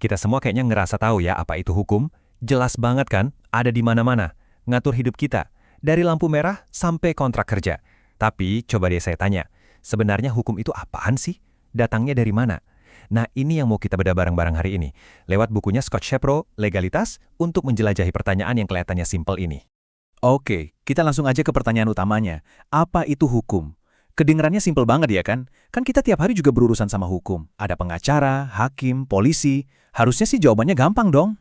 Kita semua kayaknya ngerasa tahu ya apa itu hukum. Jelas banget kan, ada di mana-mana. Ngatur hidup kita. Dari lampu merah sampai kontrak kerja. Tapi coba deh saya tanya, sebenarnya hukum itu apaan sih? Datangnya dari mana? Nah ini yang mau kita bedah bareng-bareng hari ini. Lewat bukunya Scott Shepro, Legalitas, untuk menjelajahi pertanyaan yang kelihatannya simpel ini. Oke, kita langsung aja ke pertanyaan utamanya. Apa itu hukum? Kedengarannya simpel banget ya kan? Kan kita tiap hari juga berurusan sama hukum. Ada pengacara, hakim, polisi. Harusnya sih jawabannya gampang dong.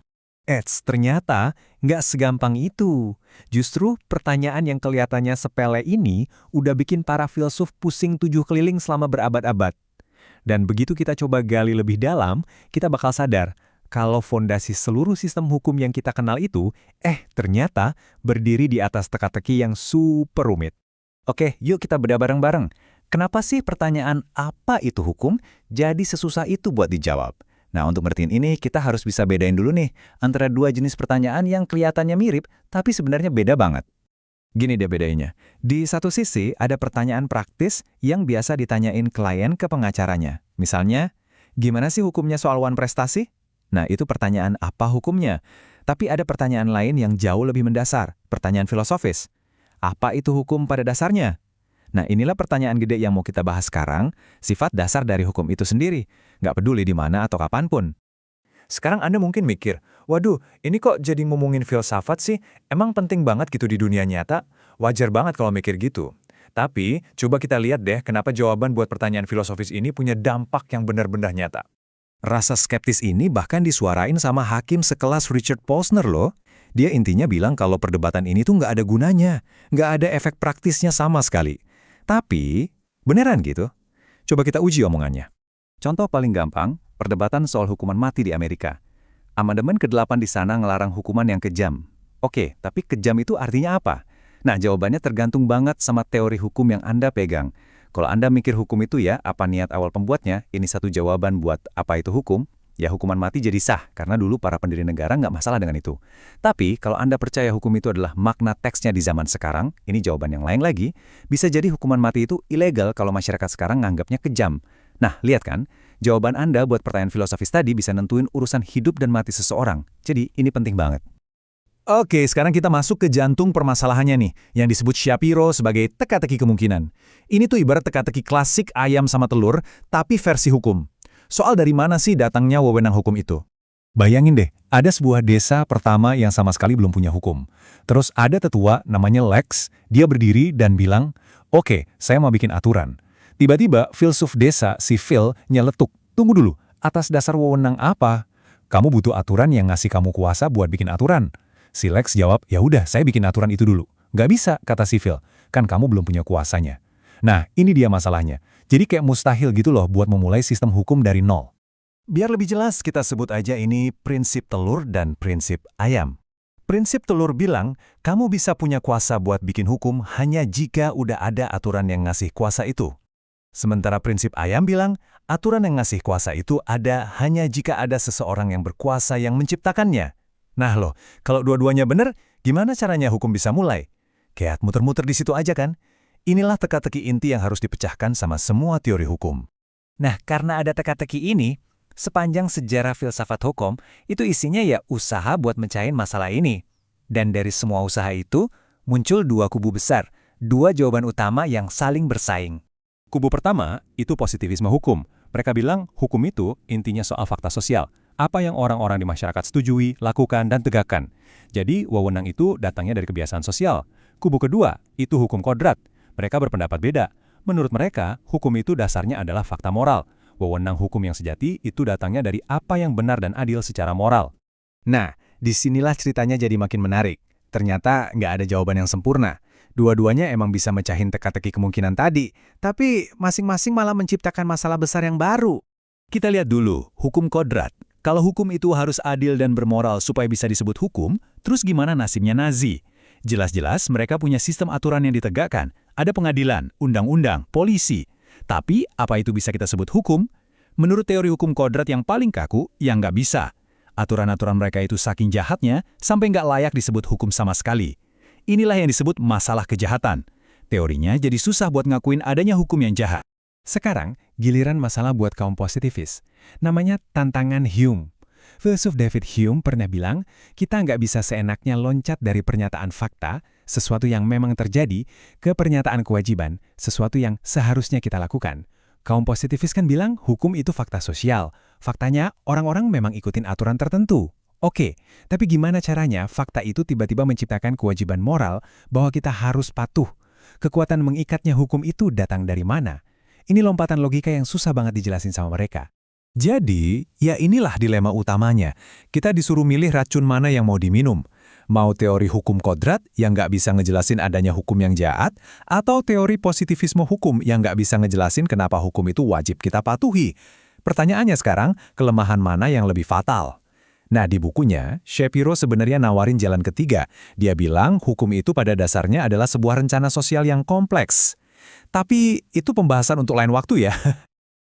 Ternyata nggak segampang itu. Justru pertanyaan yang kelihatannya sepele ini udah bikin para filsuf pusing 7 keliling selama berabad-abad. Dan begitu kita coba gali lebih dalam, kita bakal sadar kalau fondasi seluruh sistem hukum yang kita kenal itu, ternyata berdiri di atas teka-teki yang super rumit. Oke, yuk kita bedah bareng-bareng. Kenapa sih pertanyaan apa itu hukum jadi sesusah itu buat dijawab? Nah, untuk ngertiin ini, kita harus bisa bedain dulu nih antara dua jenis pertanyaan yang kelihatannya mirip, tapi sebenarnya beda banget. Gini deh bedanya. Di satu sisi ada pertanyaan praktis yang biasa ditanyain klien ke pengacaranya. Misalnya, gimana sih hukumnya soal wan prestasi? Nah, itu pertanyaan apa hukumnya? Tapi ada pertanyaan lain yang jauh lebih mendasar, pertanyaan filosofis. Apa itu hukum pada dasarnya? Nah, inilah pertanyaan gede yang mau kita bahas sekarang, sifat dasar dari hukum itu sendiri, nggak peduli di mana atau kapanpun. Sekarang Anda mungkin mikir, waduh, ini kok jadi ngomongin filsafat sih? Emang penting banget gitu di dunia nyata? Wajar banget kalau mikir gitu. Tapi, coba kita lihat deh kenapa jawaban buat pertanyaan filosofis ini punya dampak yang benar-benar nyata. Rasa skeptis ini bahkan disuarain sama hakim sekelas Richard Posner loh. Dia intinya bilang kalau perdebatan ini tuh nggak ada gunanya, nggak ada efek praktisnya sama sekali. Tapi, beneran gitu? Coba kita uji omongannya. Contoh paling gampang, perdebatan soal hukuman mati di Amerika. Amandemen ke-8 di sana ngelarang hukuman yang kejam. Oke, tapi kejam itu artinya apa? Nah, jawabannya tergantung banget sama teori hukum yang Anda pegang. Kalau Anda mikir hukum itu ya, apa niat awal pembuatnya, ini satu jawaban buat apa itu hukum, ya hukuman mati jadi sah, karena dulu para pendiri negara nggak masalah dengan itu. Tapi, kalau Anda percaya hukum itu adalah makna teksnya di zaman sekarang, ini jawaban yang lain lagi, bisa jadi hukuman mati itu ilegal kalau masyarakat sekarang nganggapnya kejam. Nah, lihat kan, jawaban Anda buat pertanyaan filosofis tadi bisa nentuin urusan hidup dan mati seseorang. Jadi, ini penting banget. Oke, sekarang kita masuk ke jantung permasalahannya nih, yang disebut Shapiro sebagai teka-teki kemungkinan. Ini tuh ibarat teka-teki klasik ayam sama telur, tapi versi hukum. Soal dari mana sih datangnya wewenang hukum itu? Bayangin deh, ada sebuah desa pertama yang sama sekali belum punya hukum. Terus ada tetua namanya Lex, dia berdiri dan bilang, oke, saya mau bikin aturan. Tiba-tiba filsuf desa si Phil nyeletuk, tunggu dulu, atas dasar wewenang apa? Kamu butuh aturan yang ngasih kamu kuasa buat bikin aturan. Si Lex jawab, ya udah saya bikin aturan itu dulu. Nggak bisa, kata si Phil, kan kamu belum punya kuasanya. Nah, ini dia masalahnya. Jadi kayak mustahil gitu loh buat memulai sistem hukum dari nol. Biar lebih jelas, kita sebut aja ini prinsip telur dan prinsip ayam. Prinsip telur bilang, kamu bisa punya kuasa buat bikin hukum hanya jika udah ada aturan yang ngasih kuasa itu. Sementara prinsip ayam bilang, aturan yang ngasih kuasa itu ada hanya jika ada seseorang yang berkuasa yang menciptakannya. Nah loh, kalau dua-duanya benar, gimana caranya hukum bisa mulai? Kayak muter-muter di situ aja kan? Inilah teka-teki inti yang harus dipecahkan sama semua teori hukum. Nah, karena ada teka-teki ini, sepanjang sejarah filsafat hukum, itu isinya ya usaha buat mencahin masalah ini. Dan dari semua usaha itu, muncul dua kubu besar, dua jawaban utama yang saling bersaing. Kubu pertama, itu positivisme hukum. Mereka bilang hukum itu intinya soal fakta sosial. Apa yang orang-orang di masyarakat setujui, lakukan, dan tegakkan. Jadi, wewenang itu datangnya dari kebiasaan sosial. Kubu kedua, itu hukum kodrat. Mereka berpendapat beda. Menurut mereka, hukum itu dasarnya adalah fakta moral. Wewenang hukum yang sejati itu datangnya dari apa yang benar dan adil secara moral. Nah, disinilah ceritanya jadi makin menarik. Ternyata nggak ada jawaban yang sempurna. Dua-duanya emang bisa mecahin teka-teki kemungkinan tadi, tapi masing-masing malah menciptakan masalah besar yang baru. Kita lihat dulu, hukum kodrat. Kalau hukum itu harus adil dan bermoral supaya bisa disebut hukum, terus gimana nasibnya Nazi? Jelas-jelas mereka punya sistem aturan yang ditegakkan. Ada pengadilan, undang-undang, polisi. Tapi, apa itu bisa kita sebut hukum? Menurut teori hukum kodrat yang paling kaku, ya nggak bisa. Aturan-aturan mereka itu saking jahatnya, sampai nggak layak disebut hukum sama sekali. Inilah yang disebut masalah kejahatan. Teorinya jadi susah buat ngakuin adanya hukum yang jahat. Sekarang, giliran masalah buat kaum positivis. Namanya tantangan Hume. Filsuf David Hume pernah bilang, kita nggak bisa seenaknya loncat dari pernyataan fakta, sesuatu yang memang terjadi, ke pernyataan kewajiban, sesuatu yang seharusnya kita lakukan. Kaum positivis kan bilang hukum itu fakta sosial. Faktanya, orang-orang memang ikutin aturan tertentu. Oke, tapi gimana caranya fakta itu tiba-tiba menciptakan kewajiban moral bahwa kita harus patuh? Kekuatan mengikatnya hukum itu datang dari mana? Ini lompatan logika yang susah banget dijelasin sama mereka. Jadi, ya inilah dilema utamanya. Kita disuruh milih racun mana yang mau diminum. Mau teori hukum kodrat yang nggak bisa ngejelasin adanya hukum yang jahat, atau teori positivisme hukum yang nggak bisa ngejelasin kenapa hukum itu wajib kita patuhi. Pertanyaannya sekarang, kelemahan mana yang lebih fatal? Nah, di bukunya, Shapiro sebenarnya nawarin jalan ketiga. Dia bilang hukum itu pada dasarnya adalah sebuah rencana sosial yang kompleks. Tapi itu pembahasan untuk lain waktu ya.